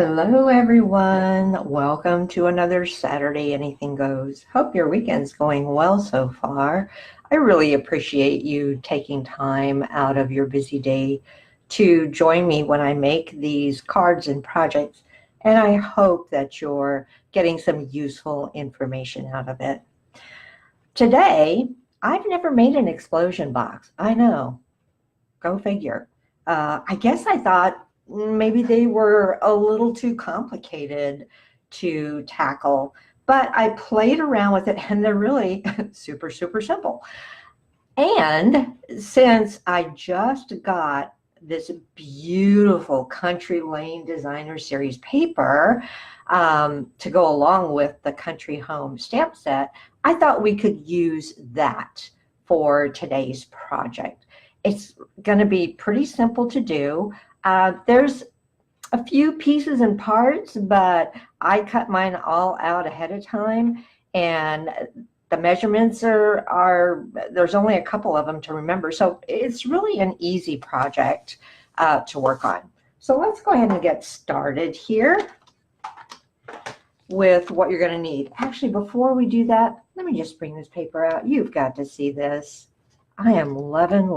Hello, everyone. Welcome to another Saturday Anything Goes. Hope your weekend's going well so far. I really appreciate you taking time out of your busy day to join me when I make these cards and projects, and I hope that you're getting some useful information out of it. Today, I've never made an explosion box. I know, go figure. I guess I thought maybe they were a little too complicated to tackle, but I played around with it and they're really super, super simple. And since I just got this beautiful Country Lane Designer Series paper to go along with the Country Home stamp set, I thought we could use that for today's project. It's going to be pretty simple to do. There's a few pieces and parts, but I cut mine all out ahead of time, and the measurements are there's only a couple of them to remember. So it's really an easy project to work on. So let's go ahead and get started here with what you're going to need. Actually, before we do that, let me just bring this paper out. You've got to see this. I am loving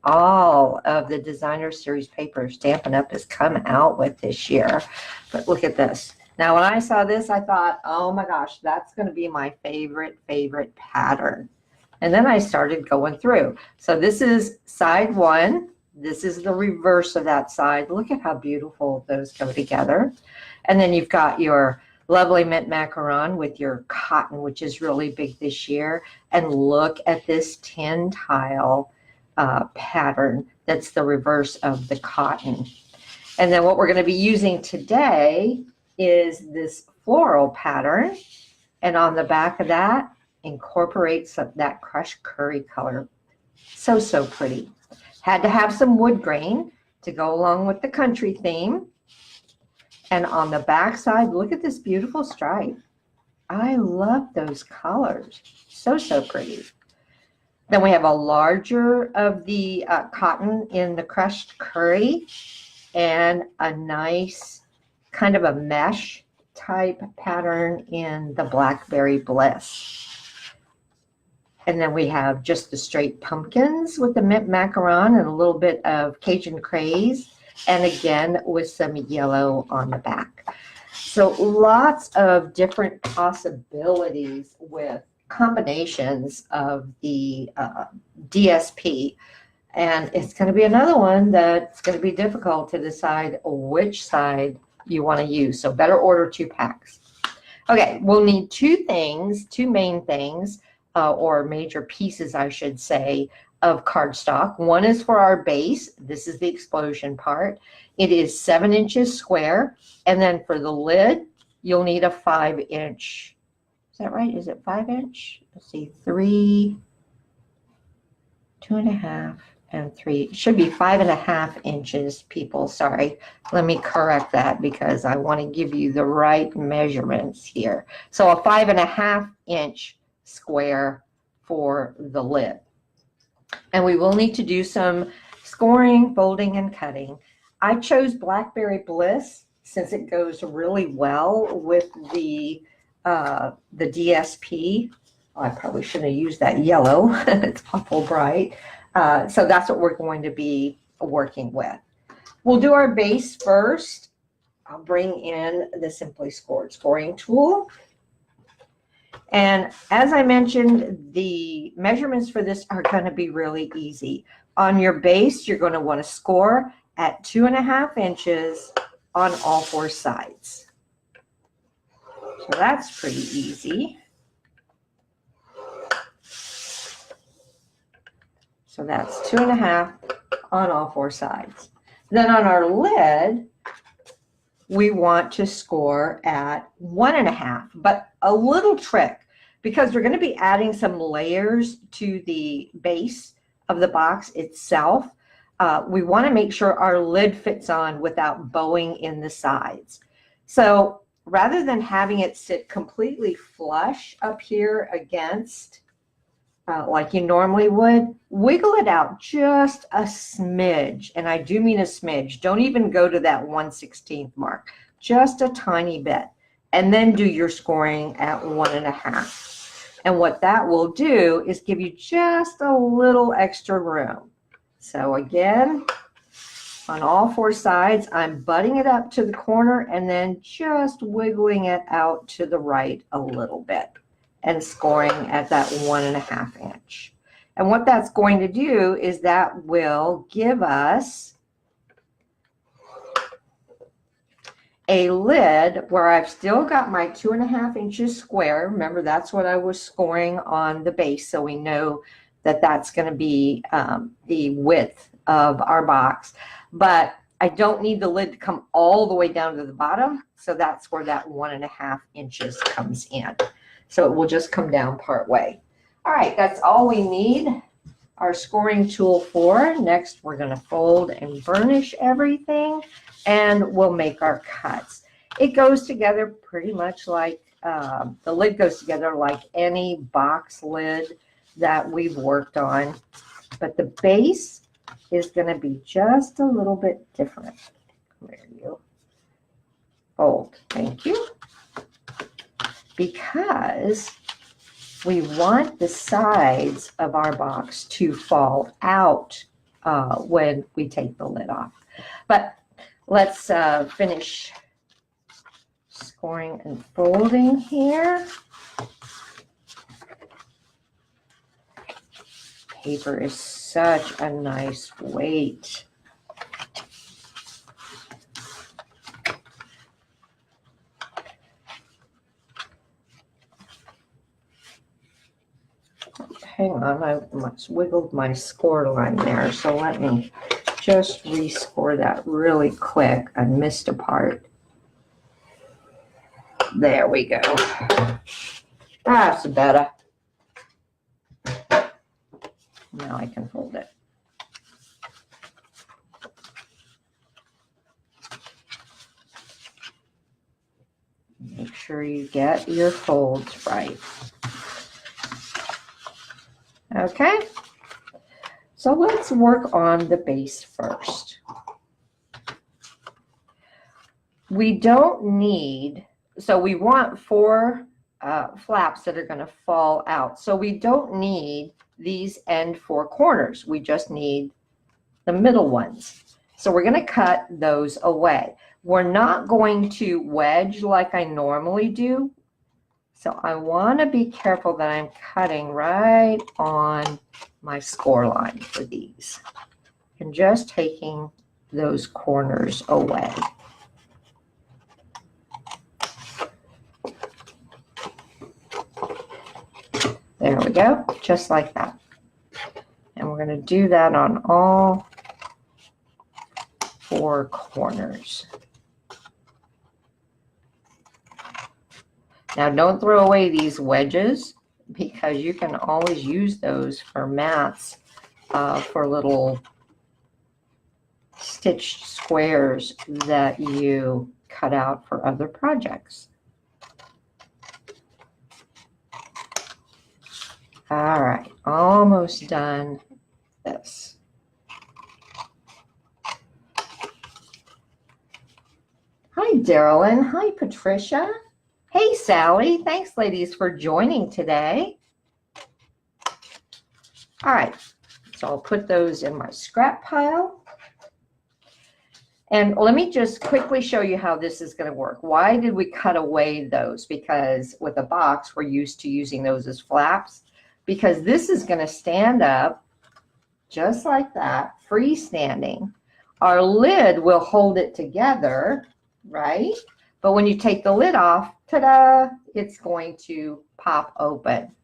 all of the Designer Series paper Stampin' Up! Has come out with this year. But look at this. Now, when I saw this, I thought, oh my gosh, that's going to be my favorite pattern. And then I started going through. So this is side one. This is the reverse of that side. Look at how beautiful those go together. And then you've got your lovely mint macaron with your cotton, which is really big this year. And look at this 10 tile pattern. That's the reverse of the cotton. And then what we're going to be using today is this floral pattern. And on the back of that, incorporates that crushed curry color. So pretty. Had to have some wood grain to go along with the country theme. And on the back side, look at this beautiful stripe. I love those colors. So pretty. Then we have a larger of the cotton in the crushed curry and a nice kind of a mesh type pattern in the Blackberry Bliss. And then we have just the straight pumpkins with the mint macaron and a little bit of Cajun craze. And again, with some yellow on the back. So lots of different possibilities with combinations of the DSP. And it's going to be another one that's going to be difficult to decide which side you want to use. So better order 2 packs. Okay, we'll need two main things, or major pieces, I should say, of cardstock. One is for our base. This is the explosion part. It is 7 inches square. And then for the lid, you'll need a 5-inch. Is that right? Is it 5-inch? Let's see, 3, 2.5, and 3. It should be 5.5 inches, people. Sorry. Let me correct that because I want to give you the right measurements here. So a 5.5-inch square for the lid. And we will need to do some scoring, folding, and cutting. I chose Blackberry Bliss since it goes really well with the DSP. Oh, I probably shouldn't have used that yellow. It's awful bright. So that's what we're going to be working with. We'll do our base first. I'll bring in the Simply Scored scoring tool. And as I mentioned, the measurements for this are going to be really easy. On your base, you're going to want to score at 2.5 inches on all 4 sides. So that's pretty easy. So that's 2.5 on all 4 sides. Then on our lid, we want to score at 1.5, but a little trick, because we're going to be adding some layers to the base of the box itself. We want to make sure our lid fits on without bowing in the sides. So rather than having it sit completely flush up here against like you normally would, wiggle it out just a smidge. And I do mean a smidge. Don't even go to that 1/16 mark, just a tiny bit. And then do your scoring at 1.5. And what that will do is give you just a little extra room. So again, on all 4 sides, I'm butting it up to the corner and then just wiggling it out to the right a little bit and scoring at that 1.5 inch. And what that's going to do is that will give us a lid where I've still got my 2.5 inches square. Remember, that's what I was scoring on the base, so we know that that's going to be the width of our box. But I don't need the lid to come all the way down to the bottom, so that's where that 1.5 inches comes in. So it will just come down part way. All right, that's all we need our scoring tool for. Next, we're going to fold and burnish everything, and we'll make our cuts. It goes together pretty much like, the lid goes together like any box lid that we've worked on, but the base is going to be just a little bit different. There you fold. Thank you. Because we want the sides of our box to fall out when we take the lid off. But let's finish scoring and folding here. Paper is such a nice weight. Hang on, I wiggled my score line there, so let me just rescore that really quick. I missed a part. There we go. That's better. Now I can fold it. Make sure you get your folds right. Okay, so let's work on the base first. We don't need, so we want 4 flaps that are going to fall out. So we don't need these end 4 corners. We just need the middle ones. So we're going to cut those away. We're not going to wedge like I normally do. So I want to be careful that I'm cutting right on my score line for these and just taking those corners away. There we go, just like that. And we're going to do that on all 4 corners. Now don't throw away these wedges because you can always use those for mats, for little stitched squares that you cut out for other projects. All right, almost done this. Hi, Darylyn. Hi, Patricia. Hey, Sally. Thanks, ladies, for joining today. All right, so I'll put those in my scrap pile. And let me just quickly show you how this is going to work. Why did we cut away those? Because with a box, we're used to using those as flaps. Because this is going to stand up just like that, freestanding. Our lid will hold it together, right? But when you take the lid off, ta-da, it's going to pop open.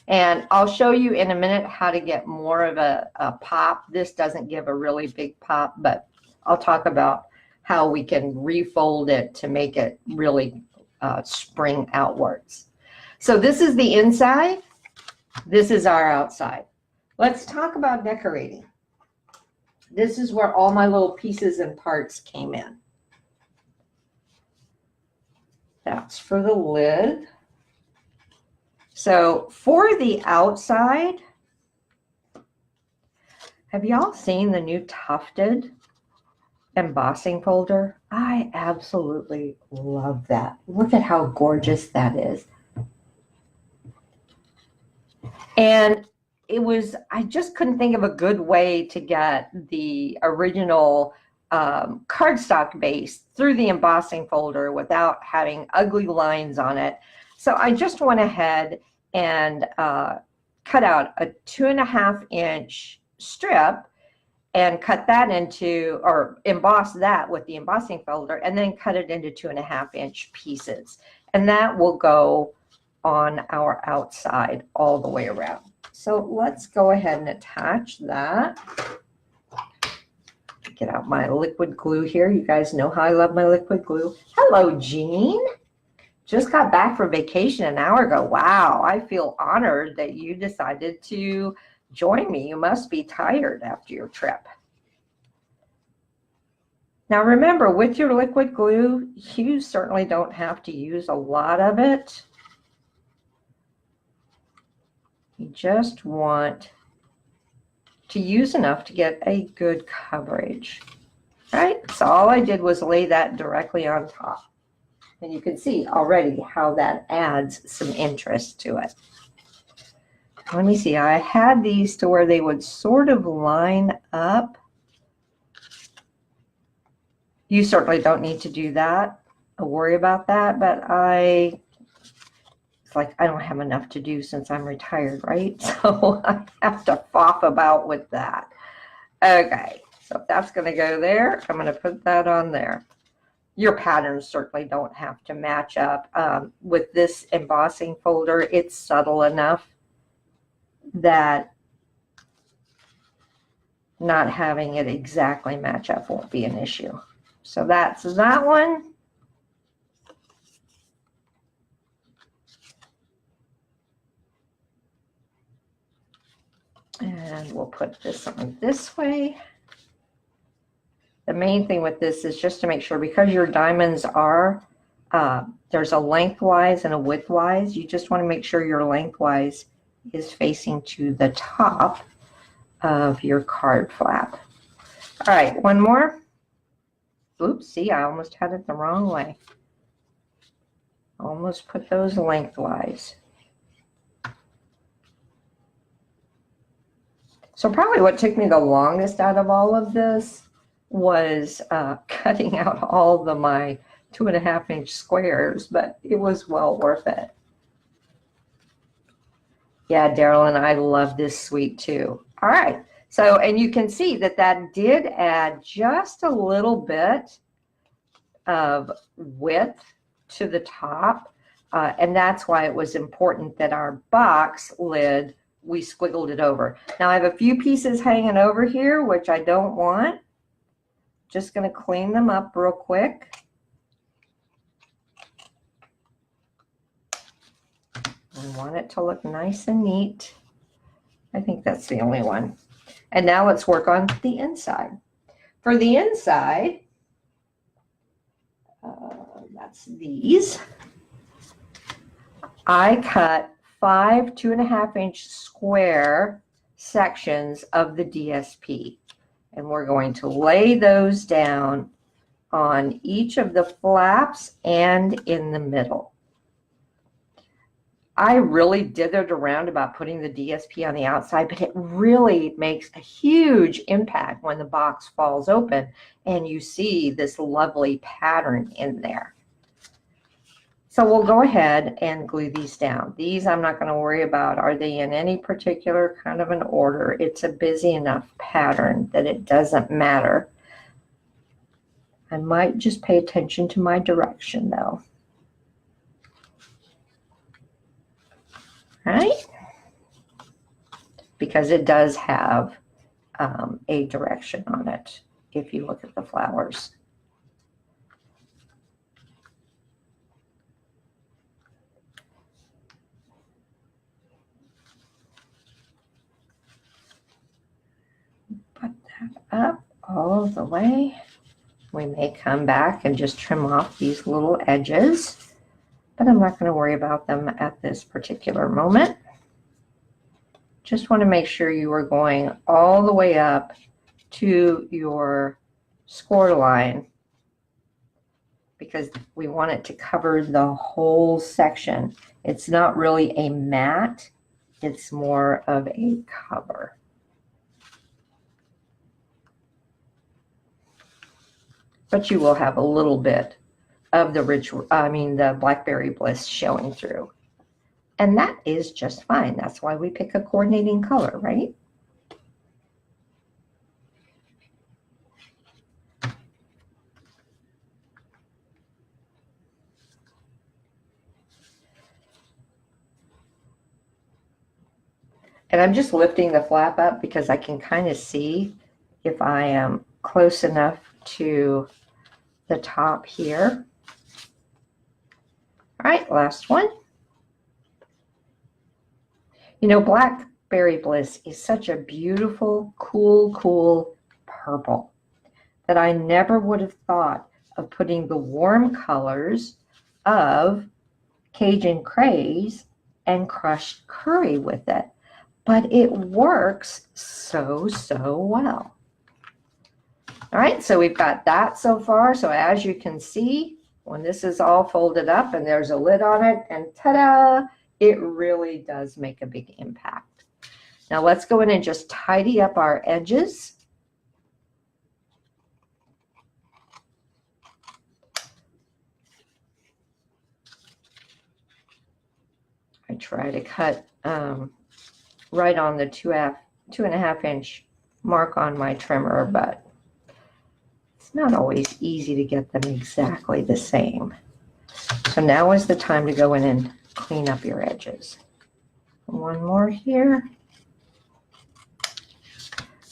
And I'll show you in a minute how to get more of a pop. This doesn't give a really big pop, but I'll talk about how we can refold it to make it really spring outwards. So this is the inside. This is our outside. Let's talk about decorating. This is where all my little pieces and parts came in. That's for the lid. So for the outside, have y'all seen the new tufted embossing folder? I absolutely love that. Look at how gorgeous that is. And I just couldn't think of a good way to get the original cardstock base through the embossing folder without having ugly lines on it. So I just went ahead and cut out a 2.5-inch strip and cut that into, or emboss that with the embossing folder, and then cut it into 2.5-inch pieces. And that will go on our outside all the way around. So let's go ahead and attach that. Get out my liquid glue here. You guys know how I love my liquid glue. Hello, Jean. Just got back from vacation an hour ago. Wow, I feel honored that you decided to join me. You must be tired after your trip. Now remember, with your liquid glue, you certainly don't have to use a lot of it. You just want to use enough to get a good coverage, right? So all I did was lay that directly on top. And you can see already how that adds some interest to it. Let me see, I had these to where they would sort of line up. You certainly don't need to do that or worry about that, but it's like I don't have enough to do since I'm retired, right? So I have to faff about with that. Okay, so if that's going to go there, I'm going to put that on there. Your patterns certainly don't have to match up. With this embossing folder, it's subtle enough that not having it exactly match up won't be an issue. So that's that one. And we'll put this on this way. The main thing with this is just to make sure, because your diamonds are, there's a lengthwise and a widthwise, you just want to make sure your lengthwise is facing to the top of your card flap. All right, one more. Oops, see, I almost had it the wrong way. Almost put those lengthwise. So probably what took me the longest out of all of this was cutting out all of my 2.5-inch squares, but it was well worth it. Yeah, Daryl and I love this suite too. All right, so, and you can see that that did add just a little bit of width to the top, and that's why it was important that our box lid, we squiggled it over. Now I have a few pieces hanging over here, which I don't want. Just going to clean them up real quick. I want it to look nice and neat. I think that's the only one. And now let's work on the inside. For the inside, that's these. I cut 5 2.5-inch square sections of the DSP. And we're going to lay those down on each of the flaps and in the middle. I really dithered around about putting the DSP on the outside, but it really makes a huge impact when the box falls open and you see this lovely pattern in there. So we'll go ahead and glue these down. These I'm not going to worry about. Are they in any particular kind of an order? It's a busy enough pattern that it doesn't matter. I might just pay attention to my direction though. Right? Because it does have a direction on it if you look at the flowers. Put that up all the way. We may come back and just trim off these little edges. but I'm not going to worry about them at this particular moment. Just want to make sure you are going all the way up to your score line, because we want it to cover the whole section. It's not really a mat, it's more of a cover. But you will have a little bit of the the Blackberry Bliss showing through. And that is just fine. That's why we pick a coordinating color, right? And I'm just lifting the flap up because I can kind of see if I am close enough to the top here. All right, last one. You know, Blackberry Bliss is such a beautiful, cool purple that I never would have thought of putting the warm colors of Cajun Craze and crushed curry with it. But it works so well. All right, so we've got that so far. So as you can see, when this is all folded up and there's a lid on it, and ta-da, it really does make a big impact. Now let's go in and just tidy up our edges. I try to cut right on the 2.5 inch mark on my trimmer, but it's not always easy to get them exactly the same. So now is the time to go in and clean up your edges. One more here.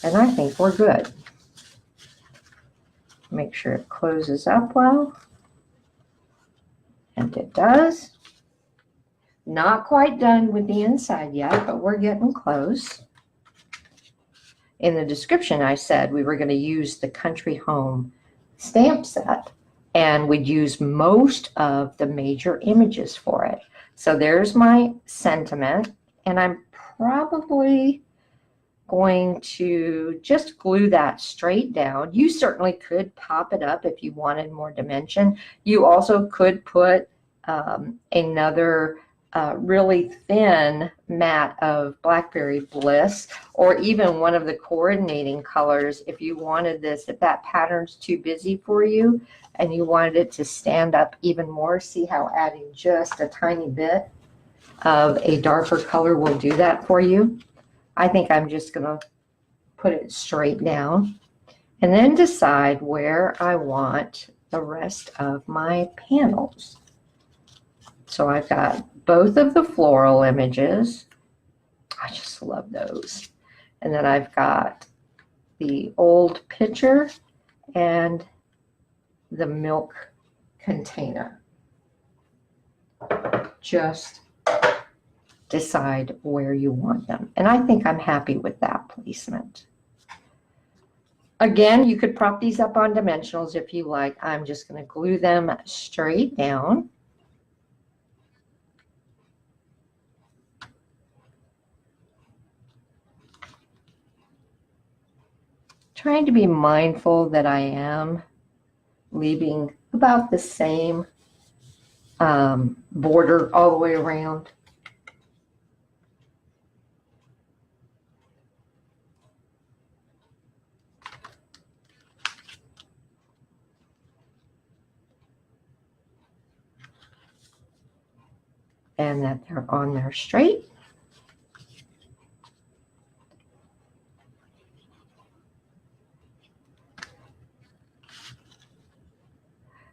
And I think we're good. Make sure it closes up well. And it does. Not quite done with the inside yet, but we're getting close. In the description, I said we were going to use the Country Home stamp set, and we'd use most of the major images for it. So there's my sentiment, and I'm probably going to just glue that straight down. You certainly could pop it up if you wanted more dimension. You also could put another really thin mat of Blackberry Bliss, or even one of the coordinating colors if you wanted this, if that pattern's too busy for you and you wanted it to stand up even more. See how adding just a tiny bit of a darker color will do that for you. I think I'm just going to put it straight down and then decide where I want the rest of my panels. So I've got both of the floral images. I just love those. And then I've got the old pitcher and the milk container. Just decide where you want them. And I think I'm happy with that placement. Again, you could prop these up on dimensionals if you like. I'm just going to glue them straight down. Trying to be mindful that I am leaving about the same border all the way around. And that they're on there straight.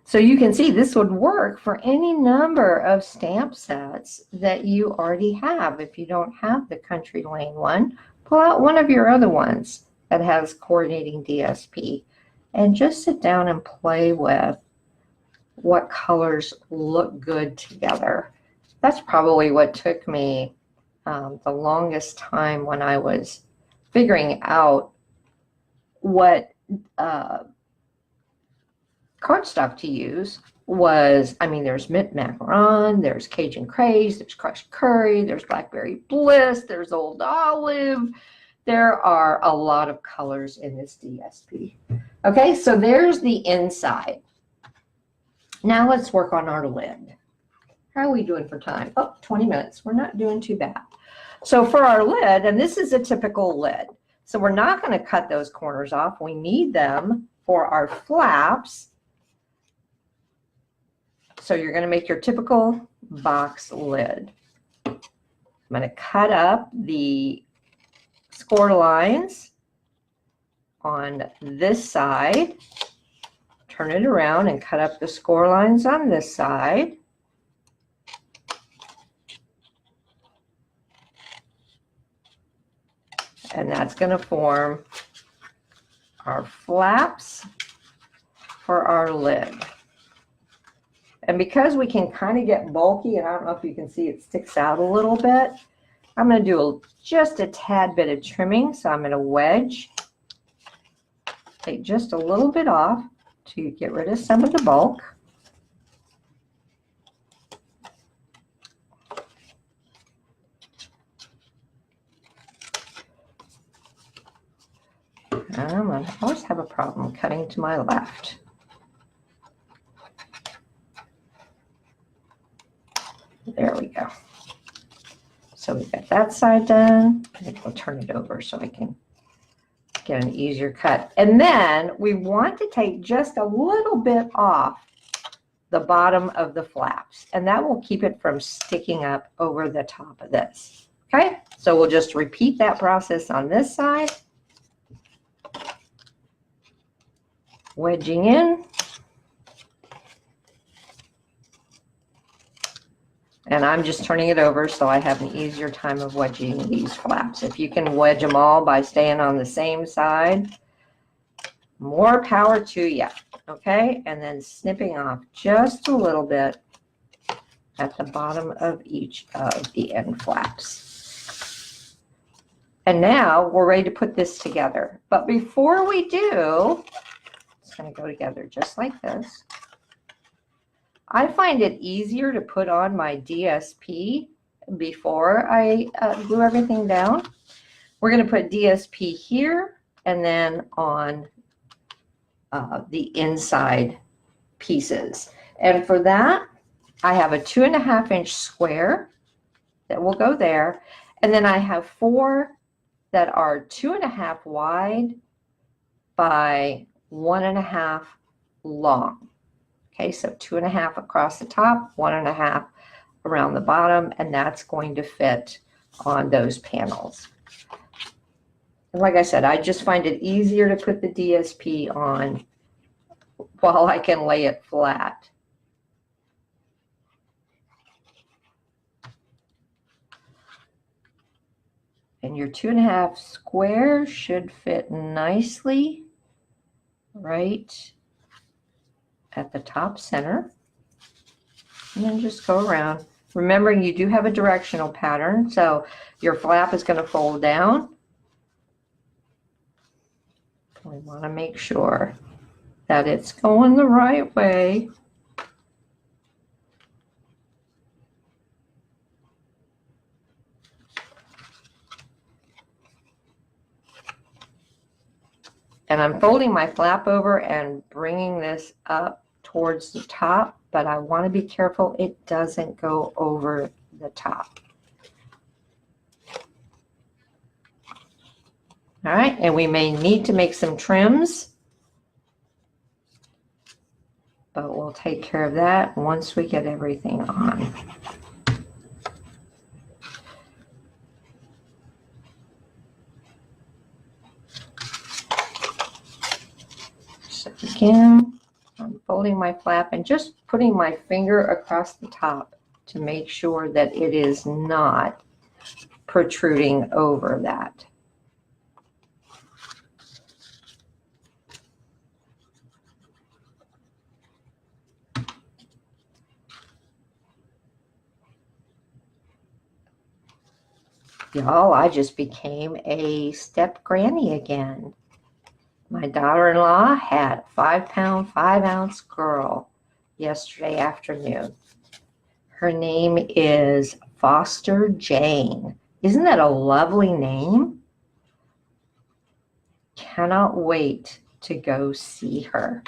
So you can see this would work for any number of stamp sets that you already have. If you don't have the Country Lane one, pull out one of your other ones that has coordinating DSP and just sit down and play with what colors look good together. That's probably what took me the longest time when I was figuring out what cardstock to use was, I mean, there's mint macaron, there's Cajun craze, there's crushed curry, there's blackberry bliss, there's old olive. There are a lot of colors in this DSP. Okay, so there's the inside. Now let's work on our lid. How are we doing for time? Oh, 20 minutes. We're not doing too bad. So for our lid, and this is a typical lid, so we're not going to cut those corners off. We need them for our flaps. So you're going to make your typical box lid. I'm going to cut up the score lines on this side, turn it around and cut up the score lines on this side. And that's going to form our flaps for our lid. And because we can kind of get bulky, and I don't know if you can see it sticks out a little bit, I'm going to do just a tad bit of trimming. So I'm going to wedge, take just a little bit off to get rid of some of the bulk. I always have a problem cutting to my left. There we go. So we've got that side done. I think we'll turn it over so I can get an easier cut. And then we want to take just a little bit off the bottom of the flaps, and that will keep it from sticking up over the top of this. Okay, so we'll just repeat that process on this side. Wedging in. And I'm just turning it over so I have an easier time of wedging these flaps. If you can wedge them all by staying on the same side, more power to you. Okay, and then snipping off just a little bit at the bottom of each of the end flaps. And now we're ready to put this together. But before we do, it's going to go together just like this. I find it easier to put on my DSP before I glue everything down. We're going to put DSP here and then on the inside pieces. And for that, I have a 2.5-inch square that will go there. And then I have 4 that are 2.5 wide by 1.5 long. Okay, so 2.5 across the top, 1.5 around the bottom, and that's going to fit on those panels. And like I said, I just find it easier to put the DSP on while I can lay it flat. And your 2.5 square should fit nicely right at the top center. And then just go around. Remembering you do have a directional pattern, so your flap is going to fold down. We want to make sure that it's going the right way. And I'm folding my flap over and bringing this up towards the top, but I want to be careful it doesn't go over the top. All right, and we may need to make some trims, but we'll take care of that once we get everything on. So again, I'm folding my flap and just putting my finger across the top to make sure that it is not protruding over that. Y'all, I just became a step granny again. My daughter-in-law had a 5-pound, 5-ounce girl yesterday afternoon. Her name is Foster Jane. Isn't that a lovely name? Cannot wait to go see her.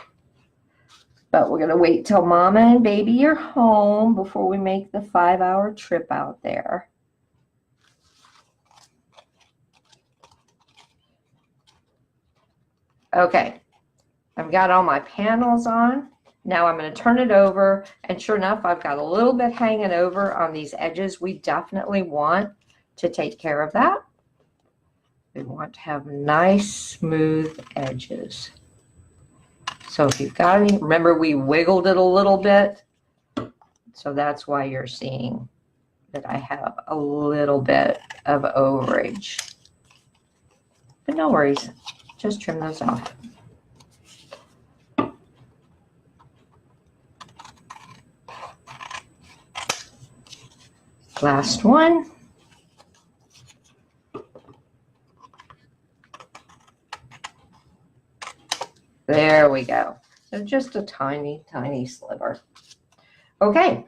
But we're going to wait till Mama and Baby are home before we make the 5-hour trip out there. Okay, I've got all my panels on. Now I'm going to turn it over, and sure enough, I've got a little bit hanging over on these edges. We definitely want to take care of that. We want to have nice, smooth edges. So if you've got any, remember we wiggled it a little bit, so that's why you're seeing that I have a little bit of overage. But no worries, just trim those off. Last one. There we go. So just a tiny, tiny sliver. Okay,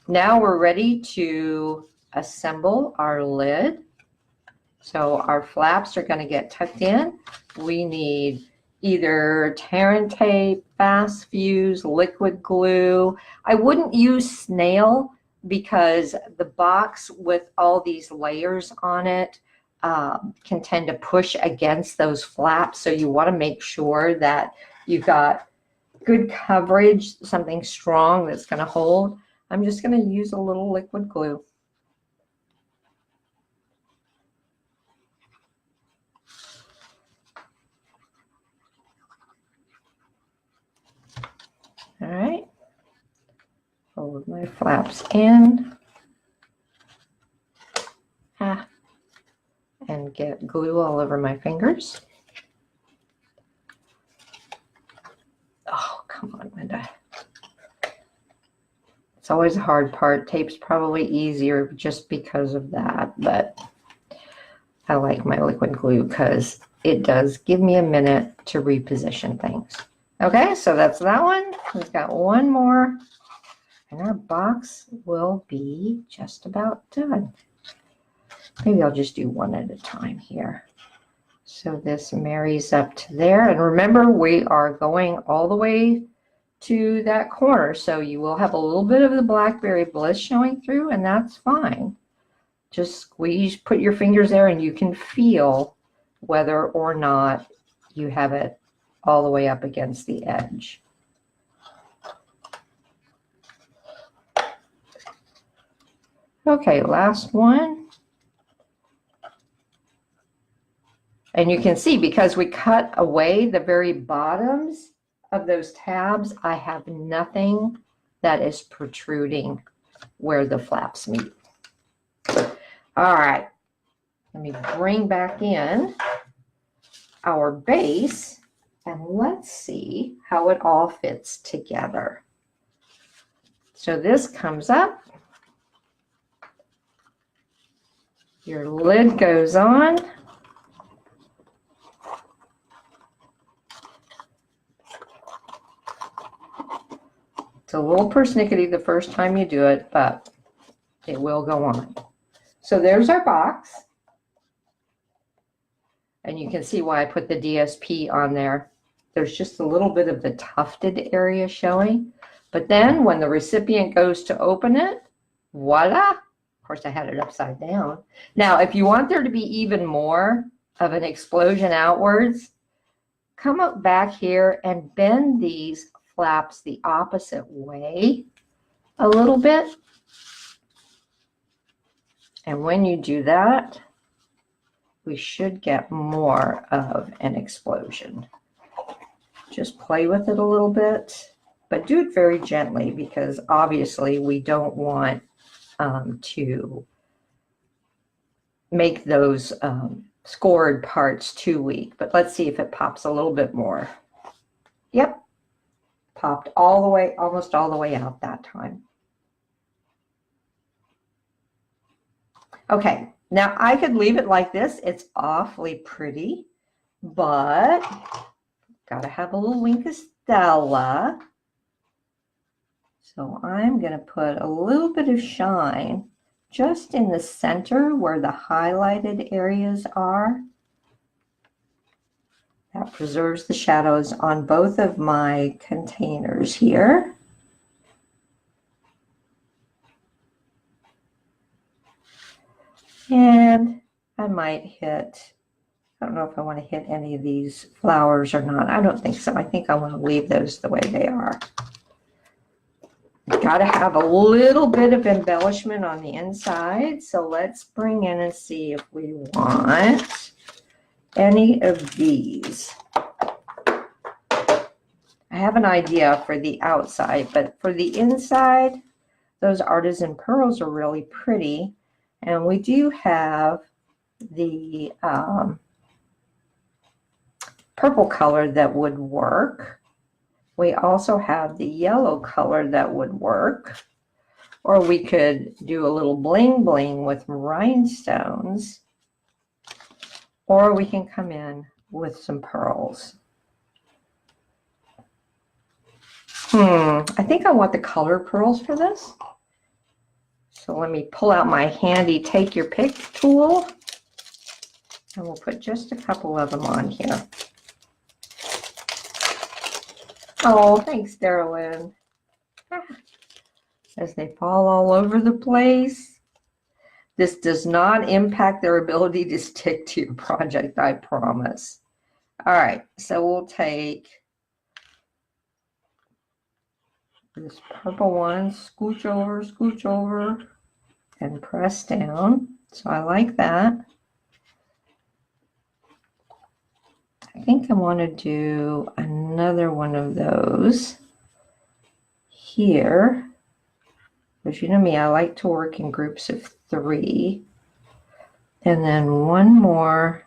now we're ready to assemble our lid. So our flaps are going to get tucked in. We need either tear and tape, fast fuse, liquid glue. I wouldn't use snail because the box with all these layers on it can tend to push against those flaps. So you want to make sure that you've got good coverage, something strong that's going to hold. I'm just going to use a little liquid glue. All right, fold my flaps in. And get glue all over my fingers. Oh, come on, Linda. It's always a hard part. Tape's probably easier just because of that, but I like my liquid glue because it does give me a minute to reposition things. Okay, so that's that one. We've got one more, and our box will be just about done. Maybe I'll just do one at a time here. So this marries up to there. And remember, we are going all the way to that corner. So you will have a little bit of the Blackberry Bliss showing through, and that's fine. Just squeeze, put your fingers there, and you can feel whether or not you have it all the way up against the edge. Okay, last one. And you can see, because we cut away the very bottoms of those tabs, I have nothing that is protruding where the flaps meet. All right, let me bring back in our base, and let's see how it all fits together. So this comes up. Your lid goes on. It's a little persnickety the first time you do it, but it will go on. So there's our box. And you can see why I put the DSP on there. There's just a little bit of the tufted area showing. But then when the recipient goes to open it, voila. Of course, I had it upside down. Now, if you want there to be even more of an explosion outwards, come up back here and bend these flaps the opposite way a little bit. And when you do that, we should get more of an explosion. Just play with it a little bit, but do it very gently, because obviously we don't want to make those scored parts too weak. But let's see if it pops a little bit more. Yep, popped all the way, almost all the way out that time. Okay, now I could leave it like this. It's awfully pretty, but Gotta have a little wink of Stella. So I'm going to put a little bit of shine just in the center where the highlighted areas are. That preserves the shadows on both of my containers here. And I might hit, I don't know if I want to hit any of these flowers or not. I don't think so. I think I want to leave those the way they are. Got to have a little bit of embellishment on the inside. So let's bring in and see if we want any of these. I have an idea for the outside, but for the inside, those artisan pearls are really pretty. And we do have the purple color that would work. We also have the yellow color that would work. Or we could do a little bling bling with rhinestones. Or we can come in with some pearls. I think I want the color pearls for this. So let me pull out my handy take your pick tool. And we'll put just a couple of them on here. Oh, thanks, Darylyn. As they fall all over the place. This does not impact their ability to stick to your project, I promise. All right, so we'll take this purple one, scooch over, and press down. So I like that. I think I want to do another one of those here. Because you know me, I like to work in groups of 3. And then one more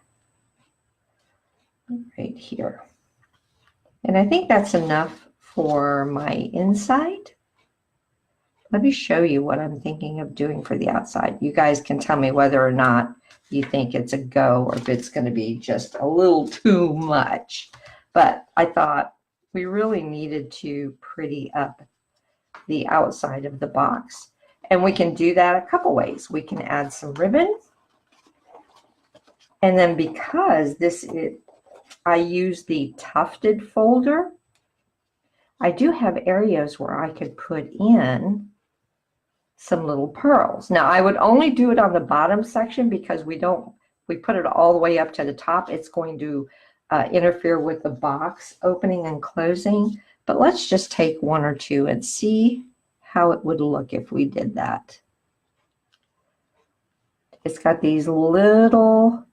right here. And I think that's enough for my inside. Let me show you what I'm thinking of doing for the outside. You guys can tell me whether or not you think it's a go or if it's going to be just a little too much. But I thought we really needed to pretty up the outside of the box. And we can do that a couple ways. We can add some ribbon. And then because I use the tufted folder, I do have areas where I could put in some little pearls. Now I would only do it on the bottom section because we put it all the way up to the top. It's going to interfere with the box opening and closing. But let's just take 1 or 2 and see how it would look if we did that. It's got these little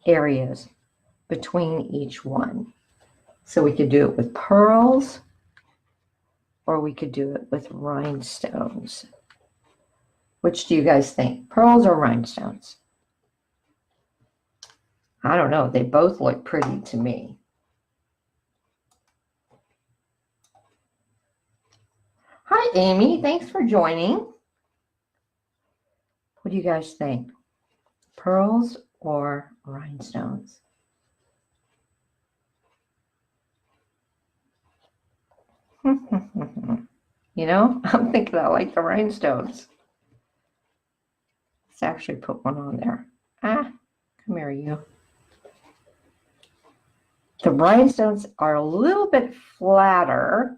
areas between each one. So we could do it with pearls, or we could do it with rhinestones. Which do you guys think? Pearls or rhinestones? I don't know. They both look pretty to me. Hi, Amy. Thanks for joining. What do you guys think? Pearls or rhinestones? You know, I'm thinking I like the rhinestones. Let's actually put one on there. Come here, you. The rhinestones are a little bit flatter.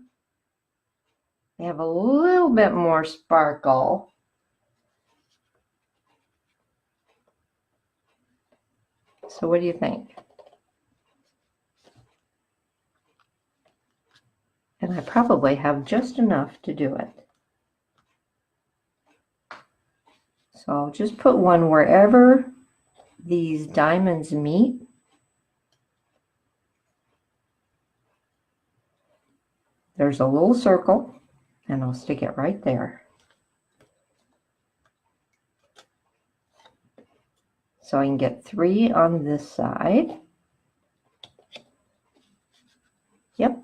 They have a little bit more sparkle. So what do you think? And I probably have just enough to do it. So I'll just put one wherever these diamonds meet. There's a little circle, and I'll stick it right there. So I can get 3 on this side. Yep.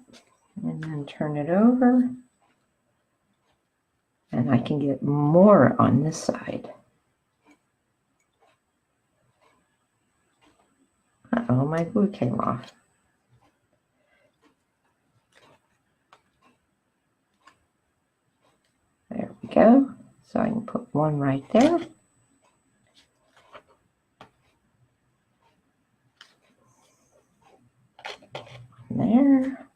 And then turn it over. And I can get more on this side. Uh-oh, my glue came off. There we go. So I can put one right there. There.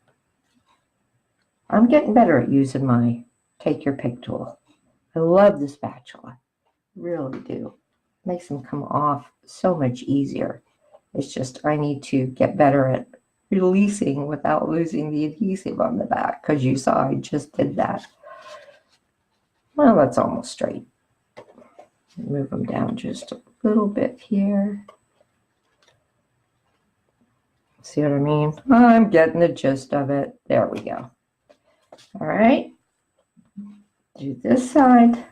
I'm getting better at using my take your pick tool. I love the spatula. Really do. Makes them come off so much easier. It's just I need to get better at releasing without losing the adhesive on the back, because you saw I just did that. Well, that's almost straight. Move them down just a little bit here. See what I mean? I'm getting the gist of it. There we go. All right. Do this side.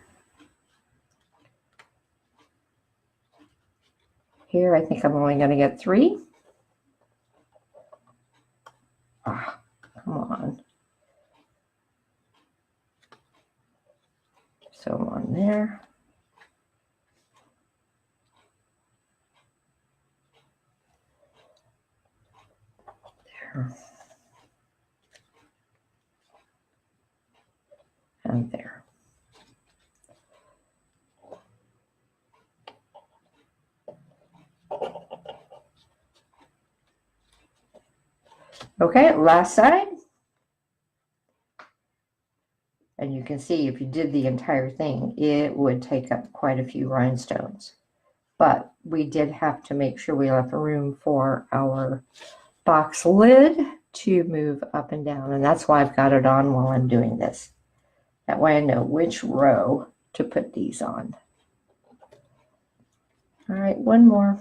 Here, I think I'm only going to get 3. Ah, come on. So on there. There. And there. Okay, last side. And you can see if you did the entire thing, it would take up quite a few rhinestones. But we did have to make sure we left room for our box lid to move up and down. And that's why I've got it on while I'm doing this. That way I know which row to put these on. All right, one more.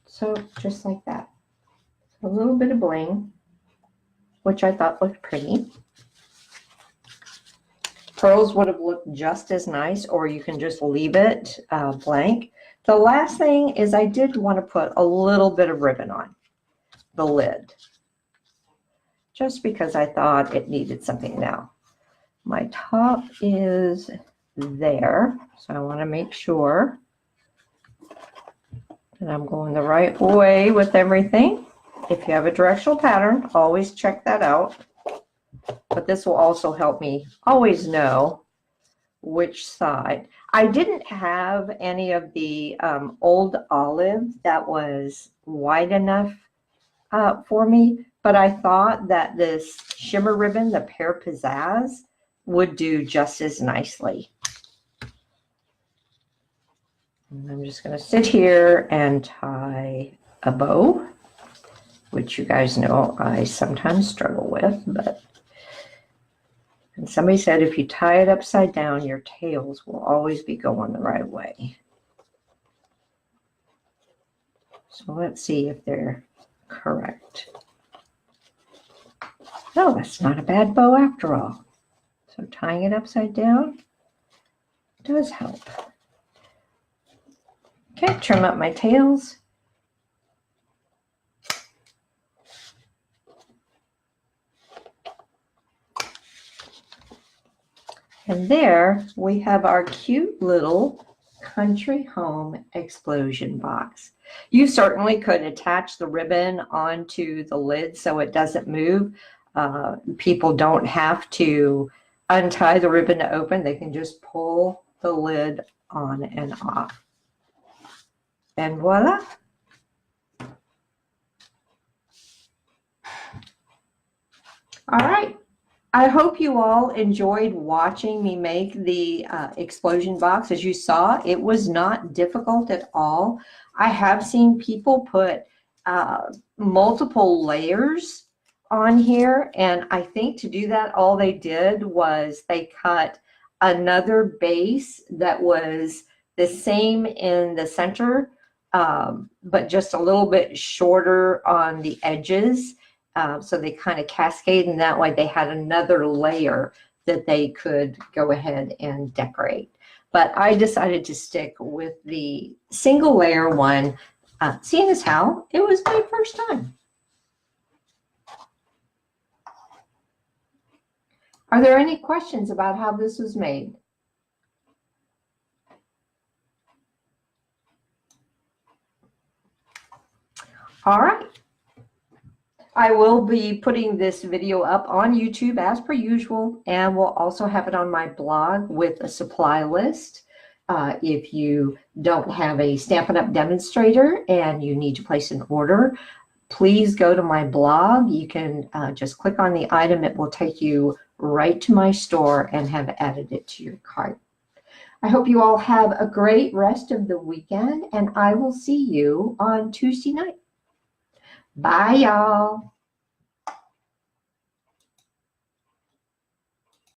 So just like that. A little bit of bling, which I thought looked pretty. Pearls would have looked just as nice, or you can just leave it blank. The last thing is I did want to put a little bit of ribbon on the lid, just because I thought it needed something. Now, my top is there, so I want to make sure that I'm going the right way with everything. If you have a directional pattern, always check that out. But this will also help me always know which side. I didn't have any of the old olive that was wide enough for me, but I thought that this shimmer ribbon, the Pear Pizzazz, would do just as nicely. And I'm just going to sit here and tie a bow, which you guys know I sometimes struggle with, but and somebody said if you tie it upside down, your tails will always be going the right way. So let's see if they're correct. Oh, that's not a bad bow after all. So tying it upside down does help. Okay, trim up my tails. And there we have our cute little country home explosion box. You certainly could attach the ribbon onto the lid so it doesn't move. People don't have to untie the ribbon to open. They can just pull the lid on and off. And voila. All right. I hope you all enjoyed watching me make the explosion box. As you saw, it was not difficult at all. I have seen people put multiple layers on here, and I think to do that, all they did was they cut another base that was the same in the center, but just a little bit shorter on the edges. So they kind of cascade, and that way they had another layer that they could go ahead and decorate. But I decided to stick with the single layer one, seeing as how it was my first time. Are there any questions about how this was made? All right. I will be putting this video up on YouTube as per usual, and we'll also have it on my blog with a supply list. If you don't have a Stampin' Up! Demonstrator and you need to place an order, please go to my blog. You can just click on the item. It will take you right to my store and have added it to your cart. I hope you all have a great rest of the weekend, and I will see you on Tuesday night. Bye, y'all.